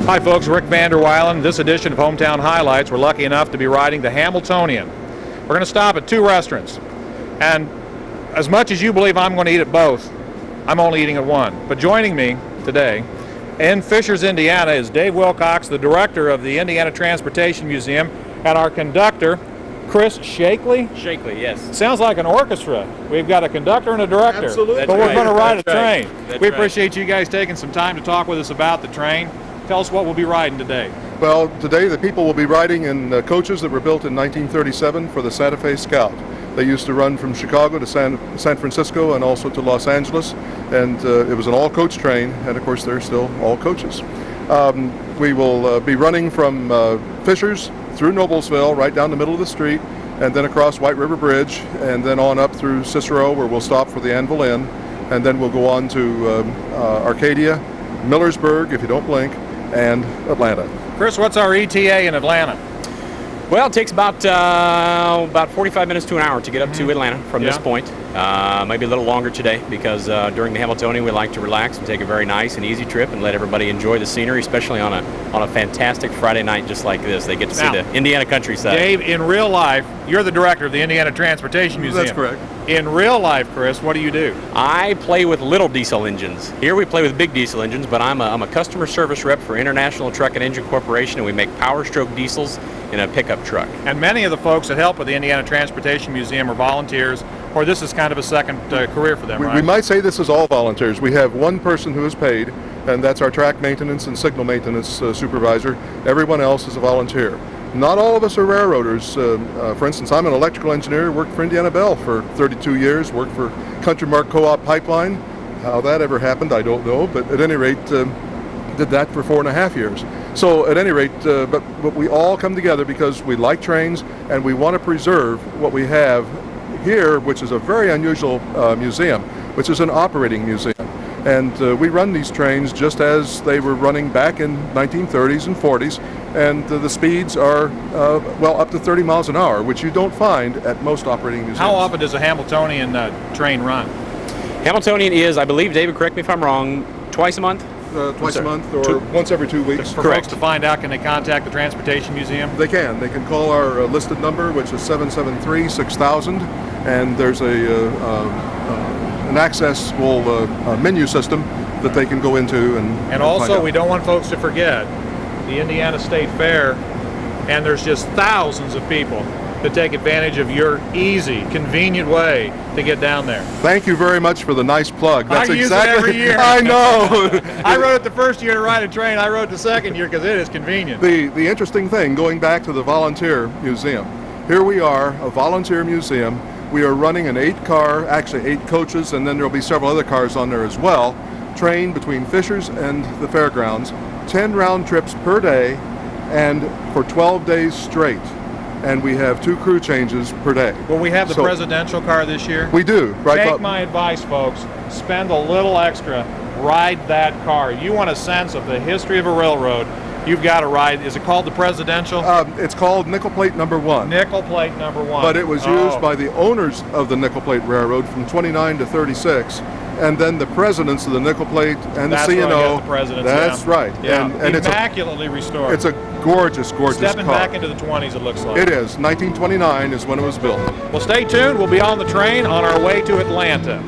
Hi folks, Rick Vanderweilen. This edition of Hometown Highlights, we're lucky enough to be riding the Hamiltonian. We're going to stop at two restaurants, and as much as you believe I'm going to eat at both, I'm only eating at one. But joining me today in Fishers, Indiana is Dave Wilcox, the director of the Indiana Transportation Museum, and our conductor, Chris Shakely. Shakely, yes. Sounds like an orchestra. We've got a conductor and a director. Absolutely. But we're going to ride a train. That's We right. appreciate you guys taking some time to talk with us about the train. Tell us what we'll be riding today. Well, today the people will be riding in coaches that were built in 1937 for the Santa Fe Scout. They used to run from Chicago to San Francisco and also to Los Angeles, and it was an all-coach train, and of course they're still all coaches. We will be running from Fishers through Noblesville, right down the middle of the street, and then across White River Bridge, and then on up through Cicero, where we'll stop for the Anvil Inn, and then we'll go on to Arcadia, Millersburg, if you don't blink, and Atlanta. Chris, what's our ETA in Atlanta? Well, it takes about 45 minutes to an hour to get up to Atlanta from this point. Maybe a little longer today because during the Hamiltonian we like to relax and take a very nice and easy trip and let everybody enjoy the scenery, especially on a fantastic Friday night just like this. They get to see the Indiana countryside. Dave, in real life, you're the director of the Indiana Transportation Museum. That's correct. In real life, Chris, what do you do? I play with little diesel engines. Here we play with big diesel engines, but I'm a customer service rep for International Truck and Engine Corporation, and we make Power Stroke diesels in a pickup truck. And many of the folks that help with the Indiana Transportation Museum are volunteers, or this is kind of a second career for them, right? We might say this is all volunteers. We have one person who is paid, and that's our track maintenance and signal maintenance supervisor. Everyone else is a volunteer. Not all of us are railroaders. For instance, I'm an electrical engineer, worked for Indiana Bell for 32 years, worked for Country Mark Co-op Pipeline. How that ever happened, I don't know, but at any rate, did that for 4.5 years. So at any rate, but we all come together because we like trains and we want to preserve what we have here, which is a very unusual museum, which is an operating museum. And we run these trains just as they were running back in 1930s and 40s, and the speeds are, well, up to 30 miles an hour, which you don't find at most operating museums. How often does a Hamiltonian train run? Hamiltonian is, I believe, David, correct me if I'm wrong, twice a month? Twice a month or once every 2 weeks. For folks to find out, can they contact the Transportation Museum? They can. They can call our listed number, which is 773-6000, and there's an accessible menu system that they can go into And also, we don't want folks to forget the Indiana State Fair, and there's just thousands of people that take advantage of your easy, convenient way to get down there. Thank you very much for the nice plug. That's I use exactly it every year. I know. I rode it the first year to ride a train. I rode it the second year because it is convenient. The interesting thing, going back to the volunteer museum, here we are, a volunteer museum. We are running an 8-car, actually 8 coaches, and then there'll be several other cars on there as well, train between Fishers and the fairgrounds, 10 round trips per day, and for 12 days straight. And we have 2 crew changes per day. Will we have the presidential car this year? We do. Right. Take my advice, folks. Spend a little extra. Ride that car. You want a sense of the history of a railroad, you've got to ride. Is it called the presidential? It's called Nickel Plate Number 1. Nickel Plate Number 1. But it was used by the owners of the Nickel Plate Railroad from 29 to 36. And then the presidents of the Nickel Plate and the C&O. That's where I got the presidents. That's right. Yeah. And immaculately restored. It's a gorgeous, gorgeous Stepping car. back into the 20s, it looks like. It is. 1929 is when it was built. Well, stay tuned. We'll be on the train on our way to Atlanta.